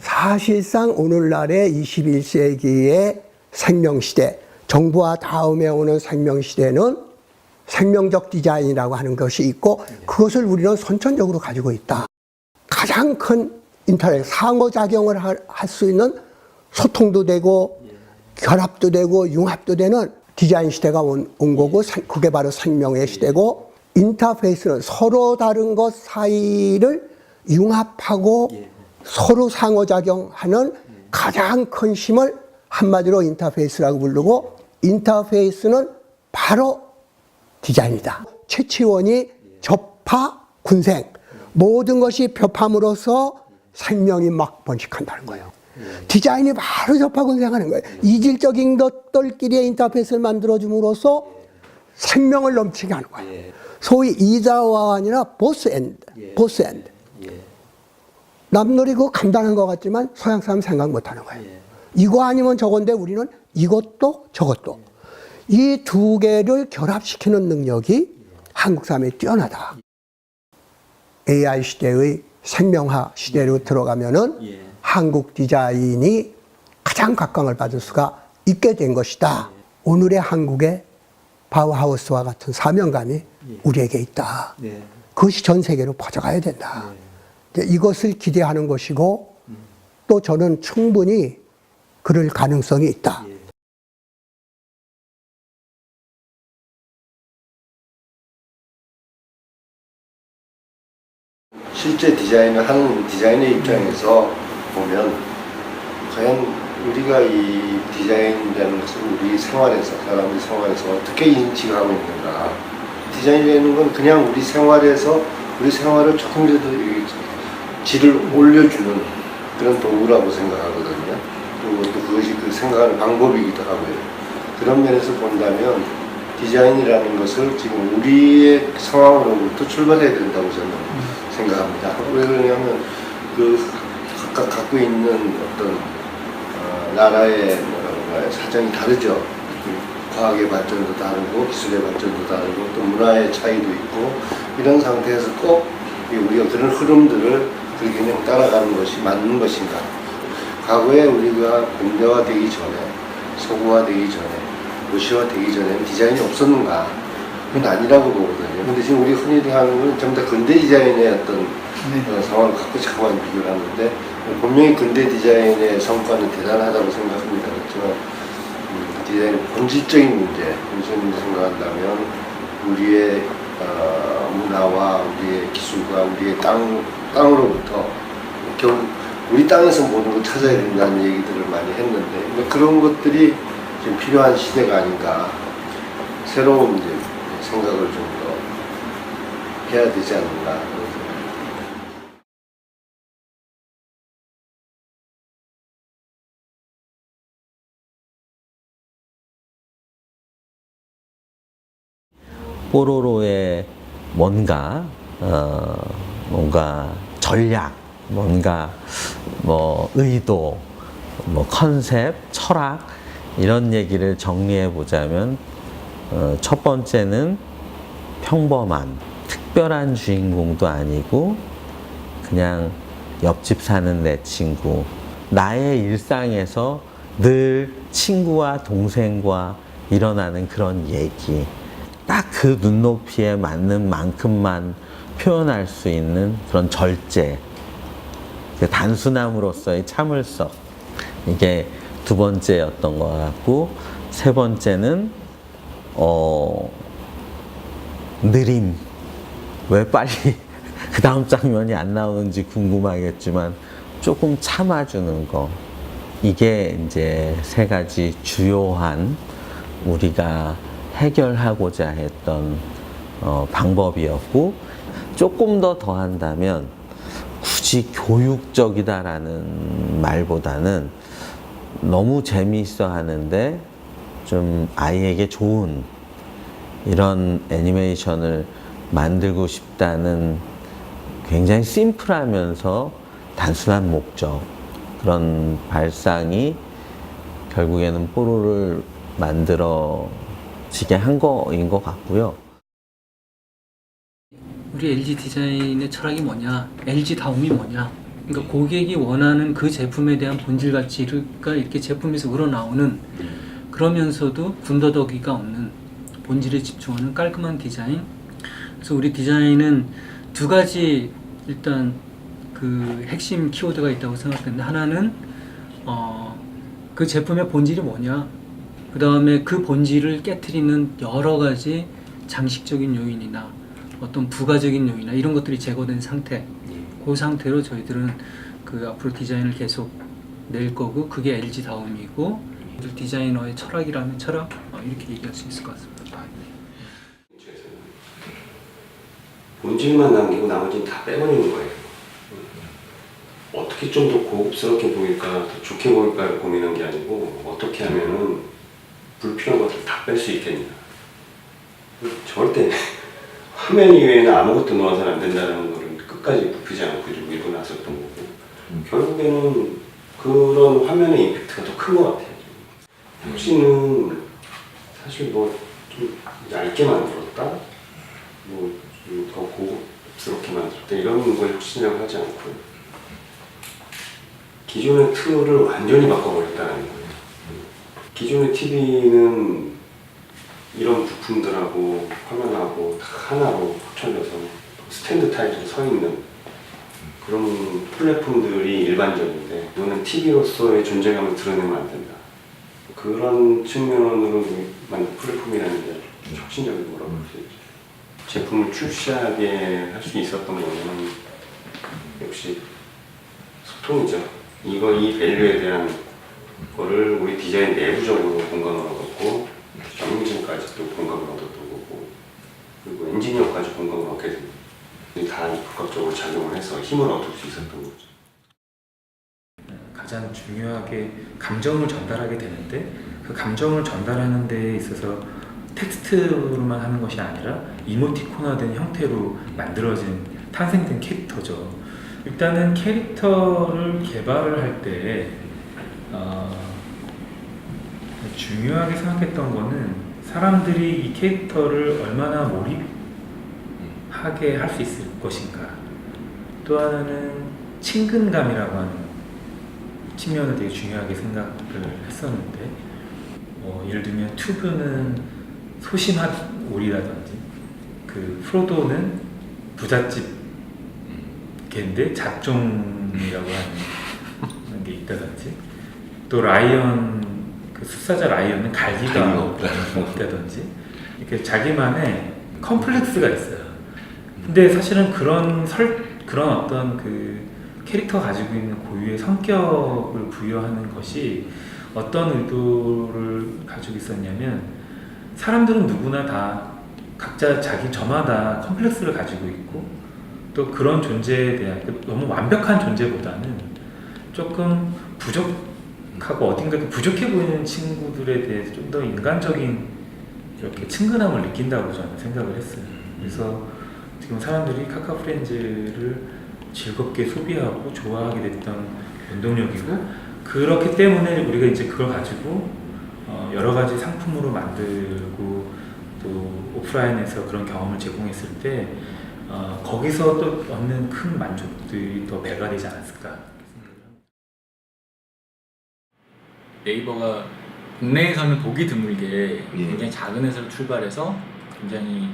사실상 오늘날의 21세기의 생명시대, 정부와 다음에 오는 생명시대는 생명적 디자인이라고 하는 것이 있고 그것을 우리는 선천적으로 가지고 있다. 가장 큰 인터랙, 상호작용을 할 수 있는 소통도 되고 결합도 되고 융합도 되는 디자인 시대가 온 거고 그게 바로 생명의 시대고 인터페이스는 서로 다른 것 사이를 융합하고 서로 상호작용하는 가장 큰 힘을 한마디로 인터페이스라고 부르고 인터페이스는 바로 디자인이다. 최치원이 접하, 군생 모든 것이 접함으로써 생명이 막 번식한다는 거예요. 디자인이 바로 접하, 군생하는 거예요. 이질적인 것들끼리의 인터페이스를 만들어줌으로써 생명을 넘치게 하는 거예요. 소위 이자와 아니라 보스 엔드. 남들이 그거 간단한 것 같지만 서양 사람 생각 못 하는 거예요. 이거 아니면 저건데 우리는 이것도 저것도. 이 두 개를 결합시키는 능력이 한국 사람이 뛰어나다. AI 시대의 생명화 시대로 들어가면은 한국 디자인이 가장 각광을 받을 수가 있게 된 것이다. 오늘의 한국의 바우하우스와 같은 사명감이 우리에게 있다. 그것이 전 세계로 퍼져가야 된다. 이것을 기대하는 것이고 또 저는 충분히 그럴 가능성이 있다. 실제 디자인을 하는 디자인의 입장에서 보면 과연 우리가 이 디자인이라는 것을 우리 생활에서 사람의 생활에서 어떻게 인식하고 있는가. 디자인이라는 건 그냥 우리 생활에서 우리 생활을 조금이라도 질을 올려주는 그런 도구라고 생각하거든요. 그리고 또 그것이 그 생각하는 방법이기도 하고요. 그런 면에서 본다면 디자인이라는 것을 지금 우리의 상황으로부터 출발해야 된다고 저는 생각합니다. 왜 그러냐면 그 각각 갖고 있는 어떤 나라의 사정이 다르죠. 과학의 발전도 다르고 기술의 발전도 다르고 또 문화의 차이도 있고 이런 상태에서 꼭 우리가 그런 흐름들을 그렇게 그냥 따라가는 것이 맞는 것인가. 과거에 우리가 근대화되기 전에 서구화되기 전에 도시화되기 전에 디자인이 없었는가? 그건 아니라고 보거든요. 근데 지금 우리 흔히 하는 건 전부 다 근대 디자인의 어떤 상황을 갖고 자꾸만 비교를 하는데 분명히 근대 디자인의 성과는 대단하다고 생각합니다. 그렇지만 디자인의 본질적인 문제, 생각한다면 우리의 문화와 우리의 기술과 우리의 땅으로부터 결국 우리 땅에서 모든 걸 찾아야 된다는 얘기들을 많이 했는데 그런 것들이 지금 필요한 시대가 아닌가. 새로운 이제 생각을 좀 더 해야 되지 않는가. 뽀로로의 뭔가 전략, 뭔가 뭐 의도, 뭐 컨셉, 철학 이런 얘기를 정리해 보자면 첫 번째는 평범한 특별한 주인공도 아니고 그냥 옆집 사는 내 친구, 나의 일상에서 늘 친구와 동생과 일어나는 그런 얘기, 딱 그 눈높이에 맞는 만큼만 표현할 수 있는 그런 절제, 그 단순함으로서의 참을성, 이게 두 번째였던 것 같고, 세 번째는 느림. 왜 빨리 그 다음 장면이 안 나오는지 궁금하겠지만 조금 참아주는 거. 이게 이제 세 가지 주요한 우리가 해결하고자 했던 방법이었고, 조금 더 더한다면 굳이 교육적이다라는 말보다는 너무 재미있어 하는데 좀 아이에게 좋은 이런 애니메이션을 만들고 싶다는 굉장히 심플하면서 단순한 목적, 그런 발상이 결국에는 뽀로를 만들어지게 한 거인 것 같고요. 우리 LG 디자인의 철학이 뭐냐, LG 다움이 뭐냐, 그러니까 고객이 원하는 그 제품에 대한 본질 가치가 이렇게 제품에서 우러나오는 그러면서도 군더더기가 없는 본질에 집중하는 깔끔한 디자인. 그래서 우리 디자인은 두 가지 일단 그 핵심 키워드가 있다고 생각하는데 하나는 그 제품의 본질이 뭐냐, 그 다음에 그 본질을 깨트리는 여러 가지 장식적인 요인이나 어떤 부가적인 요인이나 이런 것들이 제거된 상태, 그 상태로 저희들은 그 앞으로 디자인을 계속 낼 거고, 그게 LG다움이고 디자이너의 철학이라면 철학, 이렇게 얘기할 수 있을 것 같습니다. 본질만 남기고 나머지는 다 빼버리는 거예요. 어떻게 좀 더 고급스럽게 보일까, 더 좋게 보일까를 고민한 게 아니고 어떻게 하면은 불필요한 것들 다 뺄 수 있겠냐. 절대 화면 이외에는 아무것도 넣어서는 안 된다는 거를 끝까지 굽히지 않고 가지고 일고 나섰던 거고, 결국에는 그런 화면의 임팩트가 더 큰 것 같아요. 혁신은 사실 뭐 좀 얇게 만들었다, 뭐 더 고급스럽게 만들었다 이런 걸 혁신이라고 하지 않고 기존의 틀을 완전히 바꿔버렸다는 거예요. 기존의 TV는 이런 부품들하고 화면하고 다 하나로 합쳐져서 스탠드 타입으로 서 있는 그런 플랫폼들이 일반적인데, 이거는 TV로서의 존재감을 드러내면 안 된다. 그런 측면으로 만든 플랫폼이라는 게 혁신적인 거라고 할 수 있죠. 제품을 출시하게 할 수 있었던 거는 역시 소통이죠. 이 밸류에 대한 거를 우리 디자인 내부적으로 공감을 얻었고, 경영진까지 또 공감을 얻었던 거고, 그리고 엔지니어까지 공감을 얻게 됩니다. 다 복합적으로 작용을 해서 힘을 얻을 수 있었던 거죠. 가장 중요하게 감정을 전달하게 되는데, 그 감정을 전달하는 데 있어서 텍스트로만 하는 것이 아니라 이모티콘화된 형태로 만들어진, 탄생된 캐릭터죠. 일단은 캐릭터를 개발을 할 때 중요하게 생각했던 거는 사람들이 이 캐릭터를 얼마나 몰입하게 할 수 있을 것인가. 또 하나는 친근감이라고 하는 측면을 되게 중요하게 생각을 했었는데, 예를 들면 투브는 소심한 오리라든지, 그 프로도는 부잣집 개인데 잡종이라고 하는 게 있다든지, 또 라이언, 그 숫사자 라이언은 갈기가 없다든지, 이렇게 자기만의 컴플렉스가 있어요. 근데 사실은 그런 어떤 그 캐릭터가 가지고 있는 고유의 성격을 부여하는 것이 어떤 의도를 가지고 있었냐면, 사람들은 누구나 다 각자 저마다 컴플렉스를 가지고 있고, 또 그런 존재에 대한 너무 완벽한 존재보다는 조금 부족하고 어딘가 부족해 보이는 친구들에 대해서 좀 더 인간적인 이렇게 친근함을 느낀다고 저는 생각을 했어요. 그래서 지금 사람들이 카카프렌즈를 즐겁게 소비하고 좋아하게 됐던 원동력이고, 그렇기 때문에 우리가 이제 그걸 가지고 여러 가지 상품으로 만들고 또 오프라인에서 그런 경험을 제공했을 때 거기서 또 얻는 큰 만족들이 더 배가 되지 않았을까. 네이버가 국내에서는 보기 드물게 굉장히 작은 회사로 출발해서 굉장히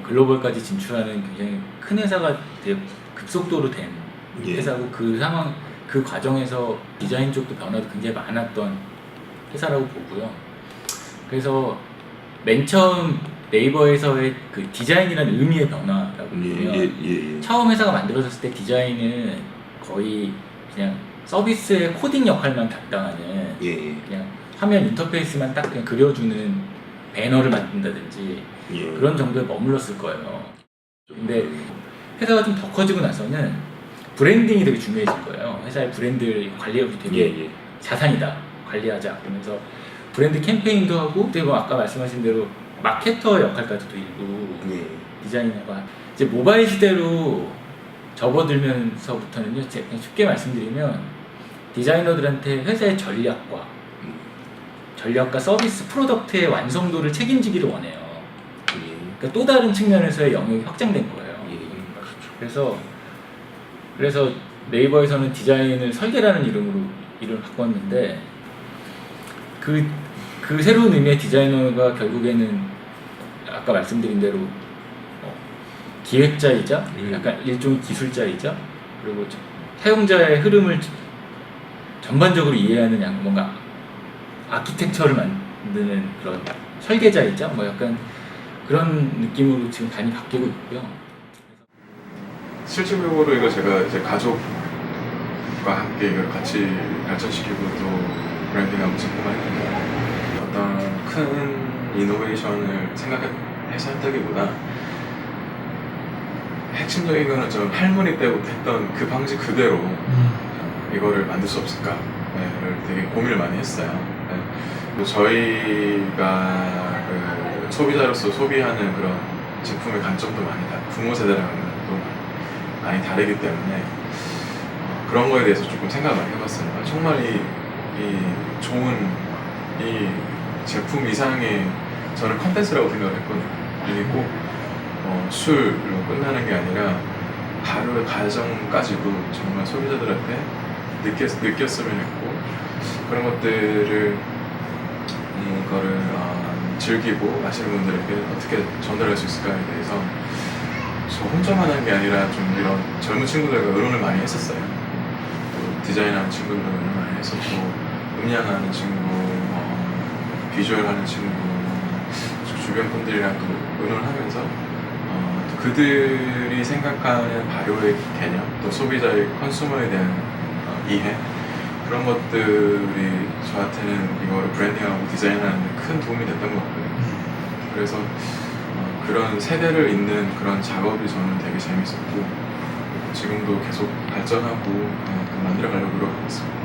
글로벌까지 진출하는 굉장히 큰 회사가 되게 급속도로 된 회사고, 그 과정에서 디자인 쪽도 변화도 굉장히 많았던 회사라고 보고요. 그래서 맨 처음 네이버에서의 그 디자인이라는 의미의 변화라고 보면, 처음 회사가 만들어졌을 때 디자인은 거의 그냥 서비스의 코딩 역할만 담당하는, 그냥 화면 인터페이스만 딱 그냥 그려주는 배너를 만든다든지 그런 정도에 머물렀을 거예요. 근데 회사가 좀 더 커지고 나서는 브랜딩이 되게 중요해질 거예요. 회사의 브랜드 관리가 되게 자산이다, 관리하자. 그러면서 브랜드 캠페인도 하고, 그리고 아까 말씀하신 대로 마케터 역할까지도 일부 디자이너가 이제 모바일 시대로 접어들면서부터는요, 제가 그냥 쉽게 말씀드리면 디자이너들한테 회사의 전략과 서비스 프로덕트의 완성도를 책임지기를 원해요. 그러니까 또 다른 측면에서의 영역이 확장된 거예요. 그래서 네이버에서는 디자인을 설계라는 이름으로 이름을 바꿨는데 그 새로운 의미의 디자이너가 결국에는 아까 말씀드린 대로 기획자이자 약간 일종의 기술자이자 그리고 사용자의 흐름을 전반적으로 이해하는 뭔가 아키텍처를 만드는 그런 설계자이자 뭐 약간 그런 느낌으로 지금 많이 바뀌고 있고요. 실질적으로 이거 제가 이제 가족과 함께 이걸 같이 발전시키고 또 브랜딩하고 제품화 했는데 어떤 큰 이노베이션을 생각해서 했다기보다 핵심적인 거는 좀 할머니 때부터 했던 그 방식 그대로 이거를 만들 수 없을까를 되게 고민을 많이 했어요. 또 저희가 그 소비자로서 소비하는 그런 제품의 관점도 많이 부모 세대랑은 또 많이 다르기 때문에 그런 거에 대해서 조금 생각을 많이 해봤어요. 정말 이 좋은 이 제품 이상의 저는 컨텐츠라고 생각을 했거든요. 이게 꼭 술로 끝나는 게 아니라 하루의 과정까지도 정말 소비자들한테 느꼈으면 했고 그런 것들을 이거를 즐기고 마시는 분들에게 어떻게 전달할 수 있을까에 대해서 저 혼자만 한 게 아니라 좀 이런 젊은 친구들과 의논을 많이 했었어요. 또 디자인하는 친구들과 의논을 많이 했었고 음향하는 친구, 비주얼하는 친구, 주변 분들이랑 또 의논을 하면서 또 그들이 생각하는 발효의 개념, 또 소비자의 컨슈머에 대한 이해 그런 것들이 저한테는 이거를 브랜딩하고 디자인하는 데 큰 도움이 됐던 것 같거든요. 그래서 그런 세대를 잇는 그런 작업이 저는 되게 재밌었고 지금도 계속 발전하고 또 만들어가려고 노력하고 있습니다.